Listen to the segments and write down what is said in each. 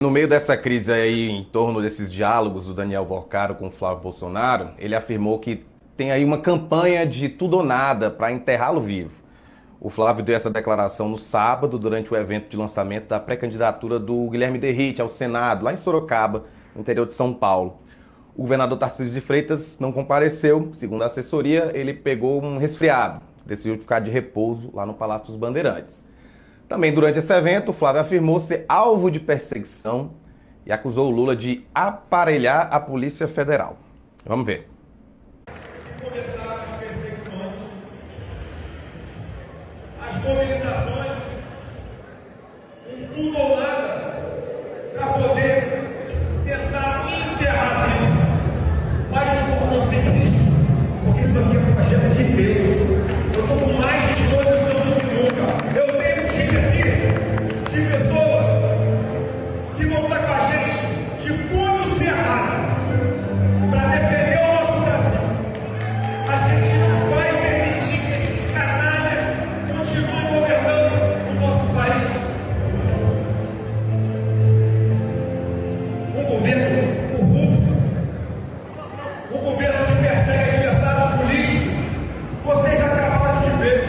No meio dessa crise aí, em torno desses diálogos do Daniel Vorcaro com o Flávio Bolsonaro, ele afirmou que tem aí uma campanha de tudo ou nada para enterrá-lo vivo. O Flávio deu essa declaração no sábado, durante o evento de lançamento da pré-candidatura do Guilherme Derrite ao Senado, lá em Sorocaba, no interior de São Paulo. O governador Tarcísio de Freitas não compareceu, segundo a assessoria, ele pegou um resfriado, decidiu ficar de repouso lá no Palácio dos Bandeirantes. Também durante esse evento, o Flávio afirmou ser alvo de perseguição e acusou o Lula de aparelhar a Polícia Federal. Vamos ver. Começaram as perseguições, as mobilizações, um tudo ou nada, para poder tentar enterrar vivo. Mas não vou conseguir isso, porque isso aqui é um projeto de Deus. Eu estou com mais disposição do que nunca. Eu tenho um time aqui de pessoas que vão estar com a gente de punho cerrado para defender o nosso Brasil. A gente não vai permitir que esses canalhas continuem governando o nosso país. Um governo corrupto, um governo que persegue adversários políticos, vocês acabaram de ver.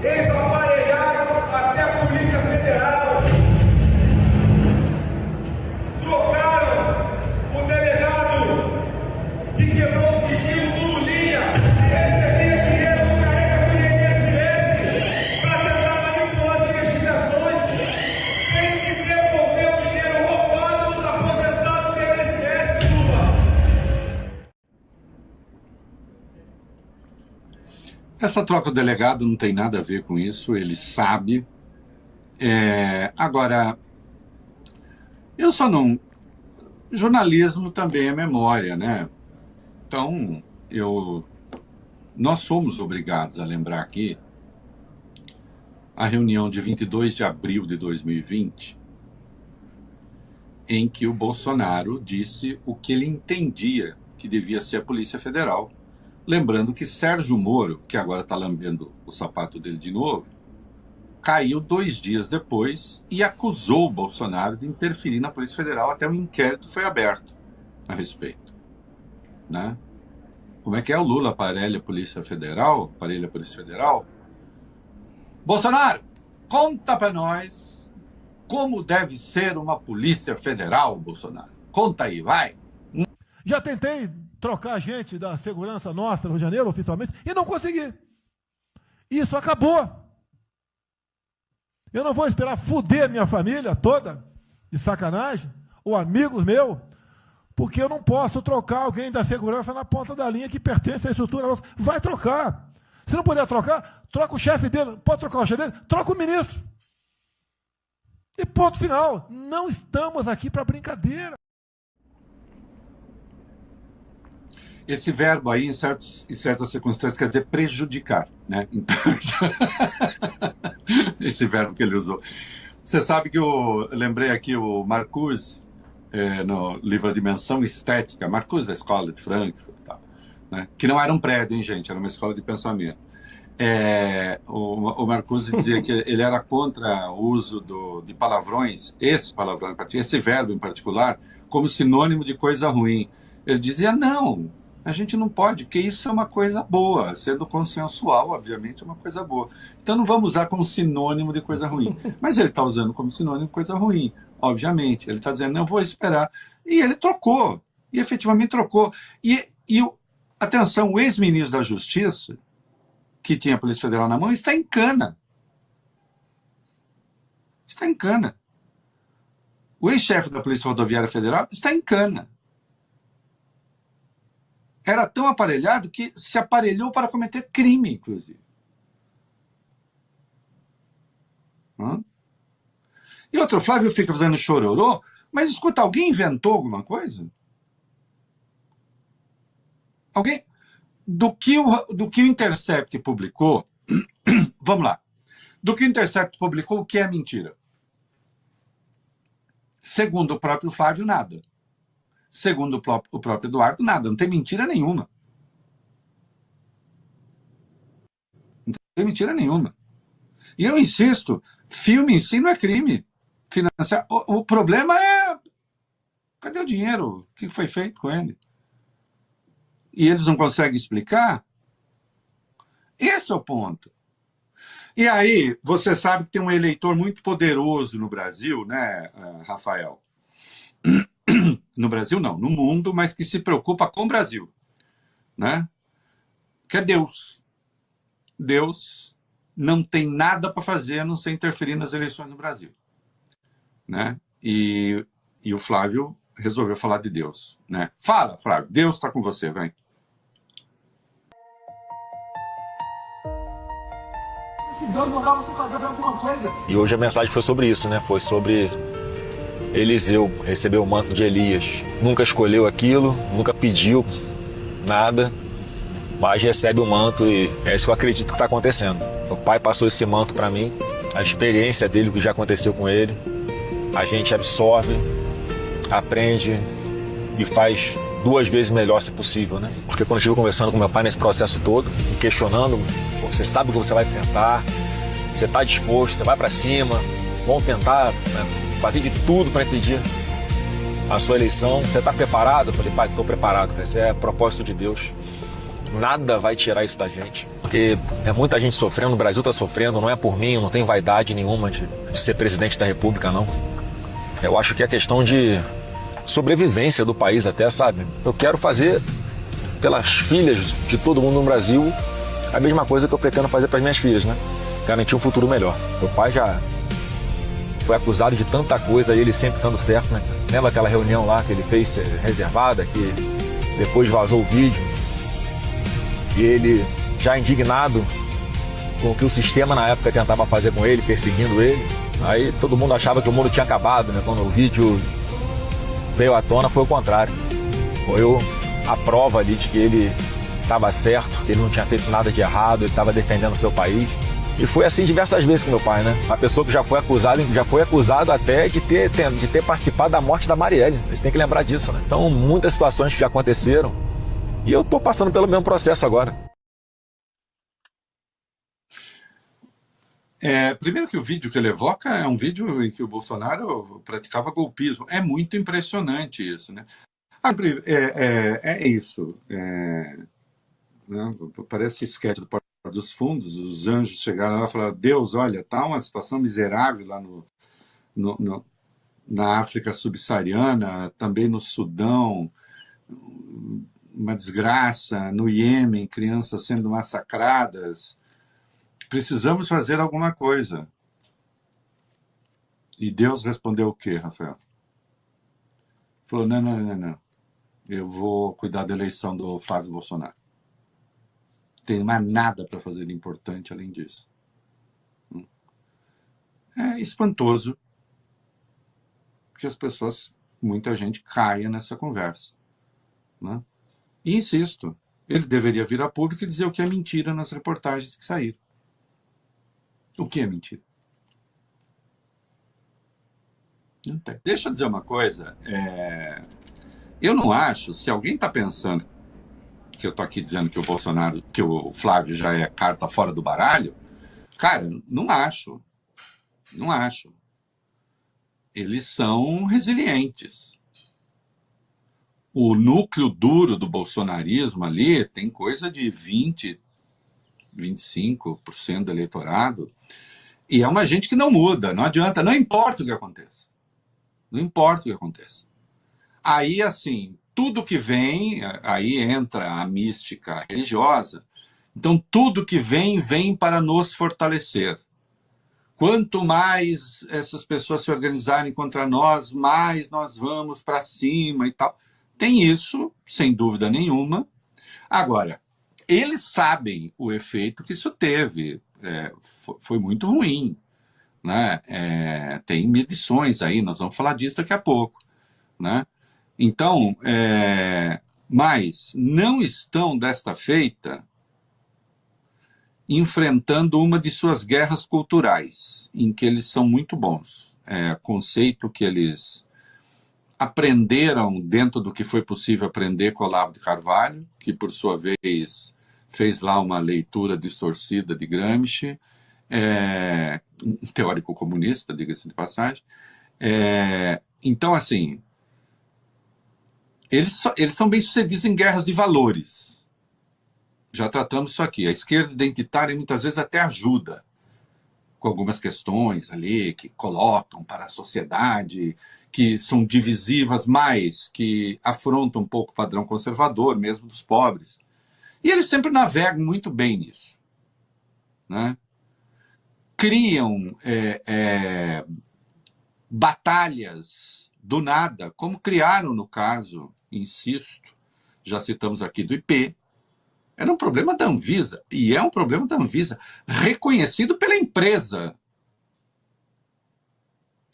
Eles aparelharam até a Polícia Federal, trocaram o delegado que quebrou o sigilo do Lulinha, que recebia dinheiro do careca do INSS para tentar manipular as investigações. Tem que devolver o dinheiro roubado dos aposentados do INSS, Lula. Essa troca do delegado não tem nada a ver com isso, ele sabe. Agora, eu só não. Jornalismo também é memória, né? Então, nós somos obrigados a lembrar aqui a reunião de 22 de abril de 2020, em que o Bolsonaro disse o que ele entendia que devia ser a Polícia Federal. Lembrando que Sérgio Moro, que agora está lambendo o sapato dele de novo, caiu 2 dias depois e acusou o Bolsonaro de interferir na Polícia Federal. Até um inquérito foi aberto a respeito, né? Como é que é? O Lula aparelha a Polícia Federal? Aparelha a Polícia Federal? Bolsonaro, conta para nós como deve ser uma Polícia Federal, Bolsonaro. Conta aí, vai. Já tentei trocar gente da segurança nossa no Rio de Janeiro, oficialmente, e não consegui. Isso acabou. Eu não vou esperar fuder minha família toda, de sacanagem, ou amigos meus, porque eu não posso trocar alguém da segurança na ponta da linha que pertence à estrutura nossa. Vai trocar. Se não puder trocar, troca o chefe dele. Pode trocar o chefe dele? Troca o ministro. E ponto final. Não estamos aqui para brincadeira. Esse verbo aí, em certas circunstâncias, quer dizer prejudicar, né? Então, esse verbo que ele usou. Você sabe que eu lembrei aqui o Marcuse, no livro A Dimensão Estética, Marcuse da Escola de Frankfurt, tal, né? Que não era um prédio, hein, gente? Era uma escola de pensamento. O Marcuse dizia que ele era contra o uso de palavrões, esse palavrão, esse verbo em particular, como sinônimo de coisa ruim. Ele dizia, não, a gente não pode, porque isso é uma coisa boa, sendo consensual, obviamente, é uma coisa boa. Então não vamos usar como sinônimo de coisa ruim. Mas ele está usando como sinônimo de coisa ruim, obviamente. Ele está dizendo, não vou esperar. E ele trocou, e efetivamente trocou. Atenção, o ex-ministro da Justiça, que tinha a Polícia Federal na mão, está em cana. Está em cana. O ex-chefe da Polícia Rodoviária Federal está em cana. Era tão aparelhado que se aparelhou para cometer crime, inclusive. E outro, o Flávio fica fazendo chororô, mas escuta, alguém inventou alguma coisa? Alguém? Do que o Intercept publicou, vamos lá, do que o Intercept publicou, o que é mentira? Segundo o próprio Flávio, nada. Segundo o próprio Eduardo, nada. Não tem mentira nenhuma. Não tem mentira nenhuma. E eu insisto, filme em si não é crime. financiar. O problema é, cadê o dinheiro? O que foi feito com ele? E eles não conseguem explicar? Esse é o ponto. E aí, você sabe que tem um eleitor muito poderoso no Brasil, né, Rafael? No Brasil não, no mundo, mas que se preocupa com o Brasil, né? Que é Deus. Deus não tem nada para fazer a não ser interferir nas eleições no Brasil, né? E o Flávio resolveu falar de Deus, né? Fala, Flávio, Deus está com você, vem. E hoje a mensagem foi sobre isso, né? Foi sobre Eliseu receber o manto de Elias. Nunca escolheu aquilo, nunca pediu nada, mas recebe o manto e é isso que eu acredito que está acontecendo. O pai passou esse manto para mim, a experiência dele, o que já aconteceu com ele. A gente absorve, aprende e faz 2 vezes melhor se possível, né? Porque quando eu estive conversando com meu pai nesse processo todo, me questionando, você sabe o que você vai enfrentar, você está disposto, você vai para cima, vão tentar, né, fazer de tudo para impedir a sua eleição. Você está preparado? Eu falei, pai, estou preparado. Esse é propósito de Deus. Nada vai tirar isso da gente. Porque é muita gente sofrendo, o Brasil está sofrendo, não é por mim, eu não tenho vaidade nenhuma de ser presidente da República, não. Eu acho que é questão de sobrevivência do país até, sabe? Eu quero fazer pelas filhas de todo mundo no Brasil a mesma coisa que eu pretendo fazer para as minhas filhas, né? Garantir um futuro melhor. Meu pai já foi acusado de tanta coisa e ele sempre estando certo, né? Lembra aquela reunião lá que ele fez reservada, que depois vazou o vídeo e ele já indignado com o que o sistema na época tentava fazer com ele, perseguindo ele. Aí todo mundo achava que o mundo tinha acabado, né? Quando o vídeo veio à tona foi o contrário. Foi a prova ali de que ele estava certo, que ele não tinha feito nada de errado, ele estava defendendo o seu país. E foi assim diversas vezes com meu pai, né? Uma pessoa que já foi acusado até de ter participado da morte da Marielle. Você tem que lembrar disso, né? Então, muitas situações que já aconteceram. E eu tô passando pelo mesmo processo agora. Primeiro que o vídeo que ele evoca é um vídeo em que o Bolsonaro praticava golpismo. É muito impressionante isso, né? É isso. Né? Parece esquete do Porta dos Fundos. Os anjos chegaram lá e falaram: Deus, olha, tá uma situação miserável lá na África subsaariana, também no Sudão, uma desgraça, no Iêmen, crianças sendo massacradas. Precisamos fazer alguma coisa. E Deus respondeu o quê, Rafael? Falou, não. Eu vou cuidar da eleição do Flávio Bolsonaro. Não tem mais nada para fazer de importante além disso. É espantoso que as pessoas, muita gente, caia nessa conversa. Né? E insisto, ele deveria vir a público e dizer o que é mentira nas reportagens que saíram. O que é mentira? Não tem. Deixa eu dizer uma coisa. Eu não acho, se alguém está pensando que eu estou aqui dizendo que o Bolsonaro, que o Flávio já é carta fora do baralho, cara, não acho. Não acho. Eles são resilientes. O núcleo duro do bolsonarismo ali tem coisa de 25% do eleitorado, e é uma gente que não muda, não adianta, não importa o que aconteça. Não importa o que aconteça. Aí, assim, tudo que vem, aí entra a mística religiosa, então tudo que vem para nos fortalecer. Quanto mais essas pessoas se organizarem contra nós, mais nós vamos para cima e tal. Tem isso, sem dúvida nenhuma. Agora, eles sabem o efeito que isso teve. Foi muito ruim. Né? Tem medições aí, nós vamos falar disso daqui a pouco. Né? Então, mas não estão, desta feita, enfrentando uma de suas guerras culturais, em que eles são muito bons. Conceito que eles aprenderam dentro do que foi possível aprender com Olavo de Carvalho, que, por sua vez, fez lá uma leitura distorcida de Gramsci, um teórico comunista, diga-se de passagem, Então, assim, eles são bem-sucedidos em guerras de valores. Já tratamos isso aqui. A esquerda identitária muitas vezes até ajuda com algumas questões ali que colocam para a sociedade, que são divisivas, mas que afrontam um pouco o padrão conservador, mesmo dos pobres. E eles sempre navegam muito bem nisso, né? Criam batalhas do nada, como criaram no caso, insisto, já citamos aqui do IP. Era um problema da Anvisa, e é um problema da Anvisa, reconhecido pela empresa.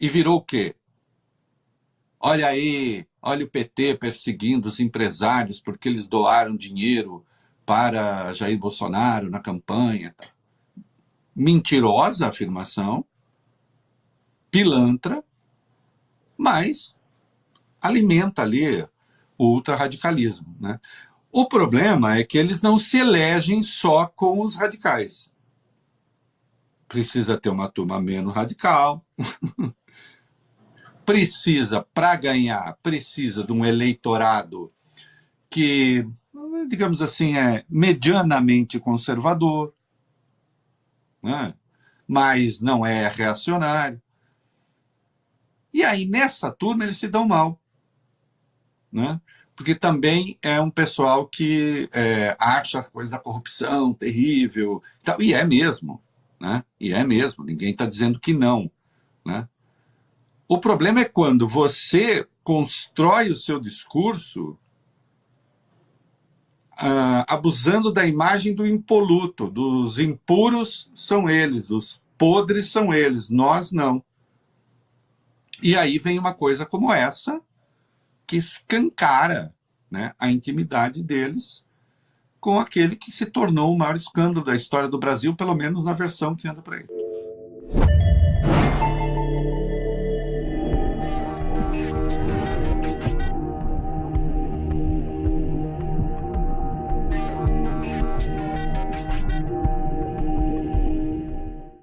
E virou o quê? Olha aí, olha o PT perseguindo os empresários porque eles doaram dinheiro para Jair Bolsonaro na campanha. Mentirosa afirmação, pilantra, mas alimenta ali o ultrarradicalismo, né? O problema é que eles não se elegem só com os radicais. Precisa ter uma turma menos radical. Para ganhar, precisa de um eleitorado que, digamos assim, é medianamente conservador, né? Mas não é reacionário. E aí, nessa turma, eles se dão mal, né? Porque também é um pessoal que acha as coisas da corrupção terrível, e é mesmo, né? E é mesmo, ninguém está dizendo que não, né? O problema é quando você constrói o seu discurso abusando da imagem do impoluto, dos impuros são eles, dos podres são eles, nós não. E aí vem uma coisa como essa, que escancara, né, a intimidade deles com aquele que se tornou o maior escândalo da história do Brasil, pelo menos na versão que anda por aí.